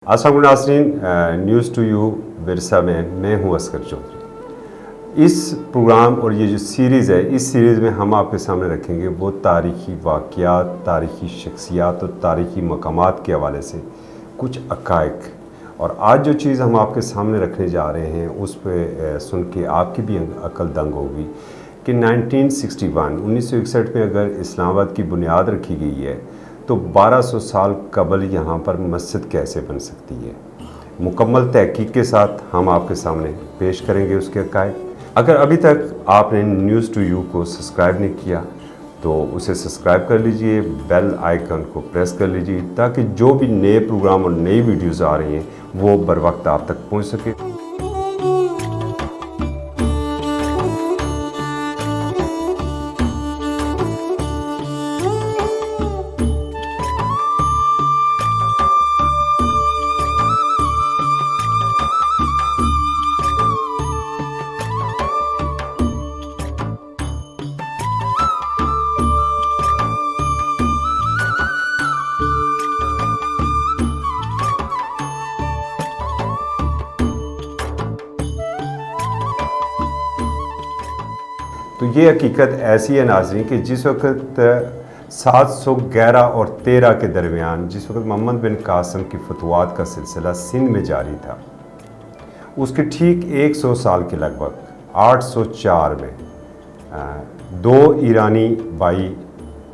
अस्सलाम वालेकुम नाज़रीन, न्यूज़ टू यू विरसा में मैं हूँ असगर चौधरी। इस प्रोग्राम और ये जो सीरीज़ है, इस सीरीज़ में हम आपके सामने रखेंगे वो तारीख़ी वाक़यात, तारीख़ी शख्सियात और तारीख़ी मकामात के हवाले से कुछ हक़ाइक़। और आज जो चीज़ हम आपके सामने रखने जा रहे हैं उस पर सुन के आपकी भी अकल दंग होगी कि 1961 में अगर इस्लामाबाद की बुनियाद रखी गई है तो 1200 साल कबल यहाँ पर मस्जिद कैसे बन सकती है। मुकम्मल तहकीक के साथ हम आपके सामने पेश करेंगे उसके हक़ाइक़। अगर अभी तक आपने न्यूज़ टू यू को सब्सक्राइब नहीं किया तो उसे सब्सक्राइब कर लीजिए, बेल आइकन को प्रेस कर लीजिए ताकि जो भी नए प्रोग्राम और नई वीडियोज़ आ रही हैं वो बर वक्त आप तक पहुँच सके। तो ये हकीकत ऐसी है नाज़रीन कि जिस वक्त 711 और 13 के दरमियान, जिस वक्त मोहम्मद बिन कासिम की फतवात का सिलसिला सिंध में जारी था, उसके ठीक 100 साल के लगभग 804 में दो ईरानी भाई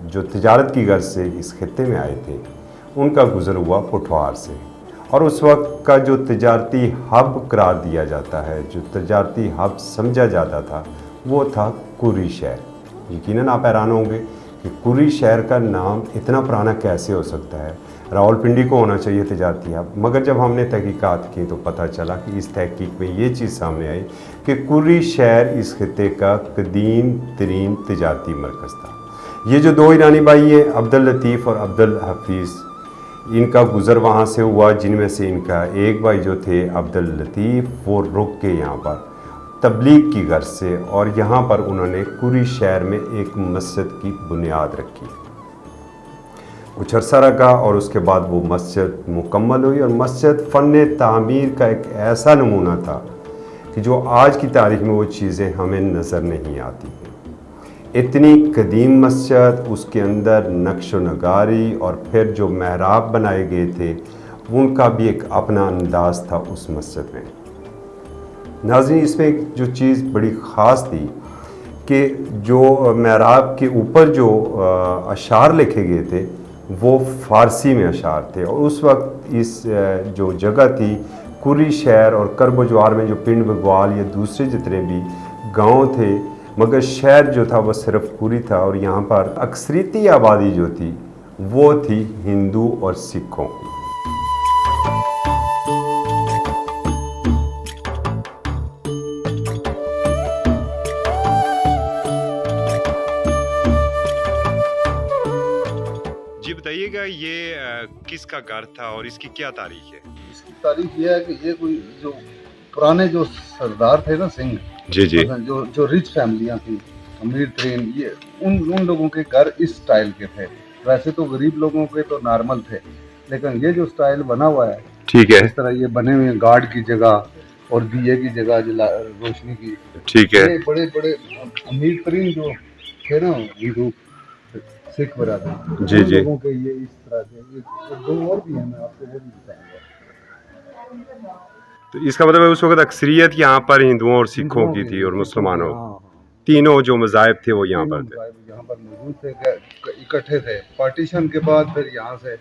जो तिजारत की गर्ज से इस खित्ते में आए थे, उनका गुज़र हुआ पुठवार से। और उस वक्त का जो तिजारती हब करार दिया जाता है, जो तिजारती हब समझा जाता था, वो था कुर्री शहर। यकीनन आप हैरान होंगे कि कुर्री शहर का नाम इतना पुराना कैसे हो सकता है। रावलपिंडी को होना चाहिए तिजारती हब, मगर जब हमने तहकीकात की तो पता चला कि इस तहकीक में ये चीज़ सामने आई कि कुर्री शहर इस खित्ते का कदीम तरीन तिजारती मरकज़ था। ये जो दो ईरानी भाई हैं, अब्दुल लतीफ़ और अब्दुल हफीज़, इनका गुज़र वहाँ से हुआ, जिनमें से इनका एक भाई जो थे अब्दुल लतीफ़, वो रुक के यहाँ पर तबलीग की गर्ज से, और यहाँ पर उन्होंने कुर्री शहर में एक मस्जिद की बुनियाद रखी। कुछ अर्सा रखा और उसके बाद वो मस्जिद मुकम्मल हुई। और मस्जिद फ़न तामीर का एक ऐसा नमूना था कि जो आज की तारीख़ में वो चीज़ें हमें नज़र नहीं आती हैं। इतनी कदीम मस्जिद, उसके अंदर नक्श व नगारी और फिर जो महराब बनाए गए थे उनका भी एक अपना अंदाज़ था उस मस्जिद में। नाज़रीन, इसमें एक जो चीज़ बड़ी ख़ास थी कि जो महराब के ऊपर जो अशार लिखे गए थे वो फ़ारसी में अशार थे। और उस वक्त इस जो जगह थी कुर्री शहर और करब जवार में जो पिंड बगवाल या दूसरे जितने भी गांव थे, मगर शहर जो था वो सिर्फ कुर्री था। और यहाँ पर अक्सरीती आबादी जो थी वो थी हिंदू और सिखों की। जी बताइएगा, ये किसका घर था और इसकी क्या तारीख है? इसकी तारीख ये है कि ये कोई जो पुराने जो सरदार थे ना, सिंह जी जी, जो रिच फैमिलियां थी, अमीर तरीन, ये उन लोगों के घर इस स्टाइल के थे। वैसे तो गरीब लोगों के तो नॉर्मल थे, लेकिन ये जो स्टाइल बना हुआ है, ठीक है, इस तरह ये बने हुए गार्ड की जगह और दिए की जगह रोशनी की, ठीक है। ये बड़े बड़े अमीर तरीन जो थे ना हिंदू सिख बरादरी, जी जी, लोगों के ये इस तरह के। ये दो और भी हैं, मैं आपको वो भी बताऊंगा। तो इसका मतलब है उस वक्त अक्सरियत यहाँ पर हिंदुओं और सिखों की थी और मुसलमानों, तीनों जो मज़ाहिब थे वो यहाँ पर थे। यहाँ पर मौजूद थे, इकट्ठे थे। पार्टीशन के बाद फिर यहाँ से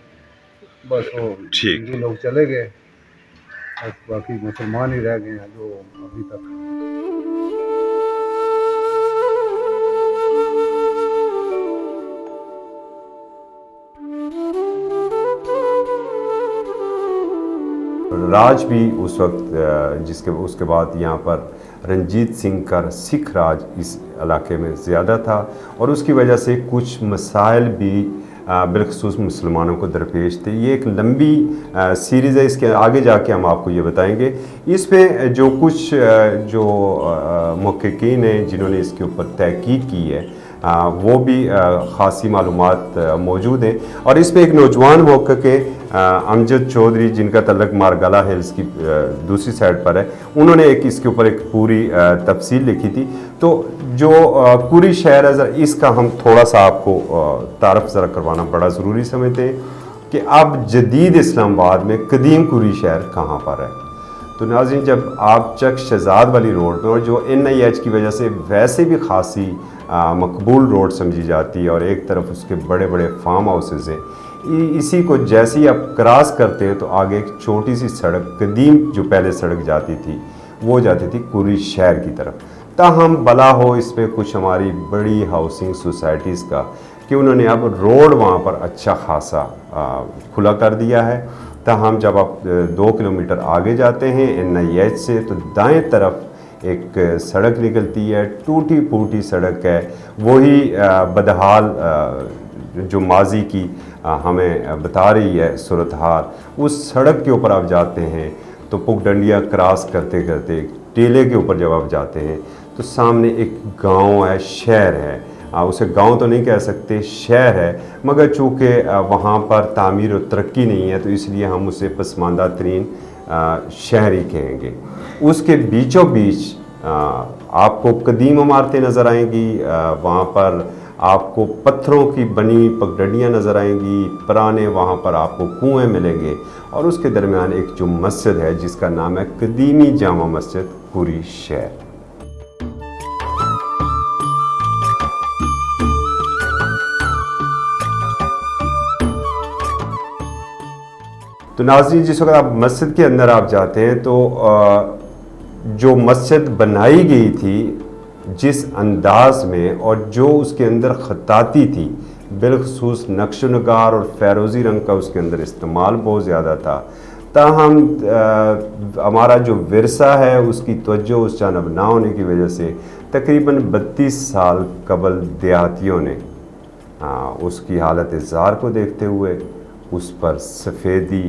बस वो ठीक। हिंदू लोग चले गए, बस बाकी मुसलमान ही रह गए हैं जो अभी तक। राज भी उस वक्त जिसके उसके बाद यहाँ पर रंजीत सिंह का सिख राज इस इलाके में ज़्यादा था और उसकी वजह से कुछ मसाइल भी बिलखसूस मुसलमानों को दरपेश थे। ये एक लंबी सीरीज़ है, इसके आगे जाके हम आपको ये बताएंगे। इस पे जो कुछ जो मुहक्किकीन हैं जिन्होंने इसके ऊपर तहकीक की है वो भी ख़ासी मालूमात मौजूद हैं। और इस पे एक नौजवान मुहक्किक अमजद चौधरी, जिनका तल्लक मारगला हिल्स की दूसरी साइड पर है, उन्होंने इसके ऊपर एक पूरी तफसील लिखी थी। तो जो कुरी शहर है, इसका हम थोड़ा सा आपको तारफ़ ज़रा करवाना बड़ा ज़रूरी समझते हैं कि अब जदीद इस्लामाबाद में कदीम कुरी शहर कहाँ पर है। तो नाज़रीन, जब आप चक शहजाद वाली रोड में, और जो NIH की वजह से वैसे भी खासी मकबूल रोड समझी जाती है और एक तरफ उसके बड़े बड़े फार्म हाउसेज हैं, इसी को जैसे ही आप क्रॉस करते हैं तो आगे एक छोटी सी सड़क, कदीम जो पहले सड़क जाती थी, वो जाती थी कुरी शहर की तरफ। ताहम भला हो इसमें कुछ हमारी बड़ी हाउसिंग सोसाइटीज़ का कि उन्होंने अब रोड वहाँ पर अच्छा खासा खुला कर दिया है। ताहम जब आप 2 किलोमीटर आगे जाते हैं NIH से, तो दाएं तरफ एक सड़क निकलती है, टूटी फूटी सड़क है, वही बदहाल जो माजी की हमें बता रही है सूरत हाल। उस सड़क के ऊपर आप जाते हैं तो पुगडंडिया क्रॉस करते करते टेले के ऊपर जब आप जाते हैं तो सामने एक गांव है, शहर है। उसे गांव तो नहीं कह सकते, शहर है, मगर चूँकि वहाँ पर तामीर और तरक्की नहीं है तो इसलिए हम उसे पसमानदा तरीन शहर ही कहेंगे। उसके बीचों बीच आपको कदीम इमारतें नज़र आएंगी, वहाँ पर आपको पत्थरों की बनी पगडंडियाँ नज़र आएंगी, पुराने वहाँ पर आपको कुएँ मिलेंगे, और उसके दरमियान एक जो मस्जिद है जिसका नाम है कदीमी जामा मस्जिद कुरी शहर। तो नाज़रीन, जिस वक्त आप मस्जिद के अंदर आप जाते हैं तो जो मस्जिद बनाई गई थी जिस अंदाज में और जो उसके अंदर ख़ताती थी, बिलखसूस नक्श नगार और फ़ैरोज़ी रंग का उसके अंदर इस्तेमाल बहुत ज़्यादा था। ताहम हमारा जो विरसा है उसकी तवज्जो उस जानब ना होने की वजह से तकरीबन 32 साल कबल देहातियों ने उसकी हालत ज़ार को देखते हुए उस पर सफ़ेदी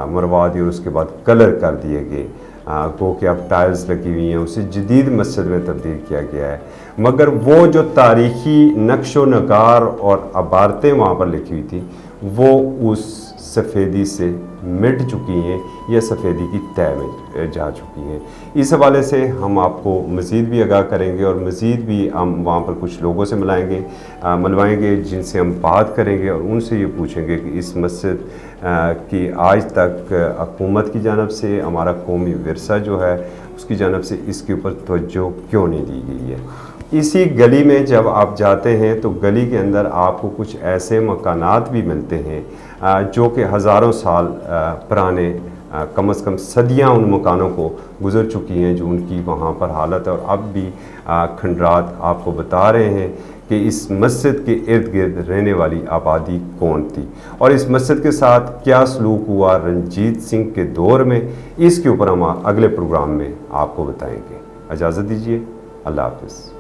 मरवा दी और उसके बाद कलर कर दिए गए। को कि अब टाइल्स लगी हुई हैं, उसे जदीद मस्जिद में तब्दील किया गया है। मगर वो जो तारीख़ी नक्शो नगार और अबारतें वहाँ पर लिखी हुई थी वो उस सफ़ेदी से मिट चुकी हैं या सफ़ेदी की तह में जा चुकी हैं। इस हवाले से हम आपको मज़ीद भी आगाह करेंगे और मज़ीद भी हम वहाँ पर कुछ लोगों से मिलवाएंगे जिनसे हम बात करेंगे और उनसे ये पूछेंगे कि इस मस्जिद की आज तक हुकूमत की जानब से, हमारा कौमी विरसा जो है उसकी जानब से इसके ऊपर तवज्जो क्यों नहीं दी गई है। इसी गली में जब आप जाते हैं तो गली के अंदर आपको कुछ ऐसे मकानात भी मिलते हैं जो कि हज़ारों साल पुराने, कम से कम सदियां उन मकानों को गुज़र चुकी हैं, जो उनकी वहाँ पर हालत है। और अब भी खंडरात आपको बता रहे हैं कि इस मस्जिद के इर्द गिर्द रहने वाली आबादी कौन थी और इस मस्जिद के साथ क्या सलूक हुआ रंजीत सिंह के दौर में, इसके ऊपर हम अगले प्रोग्राम में आपको बताएंगे। इजाज़त दीजिए, अल्लाह हाफ़िज़।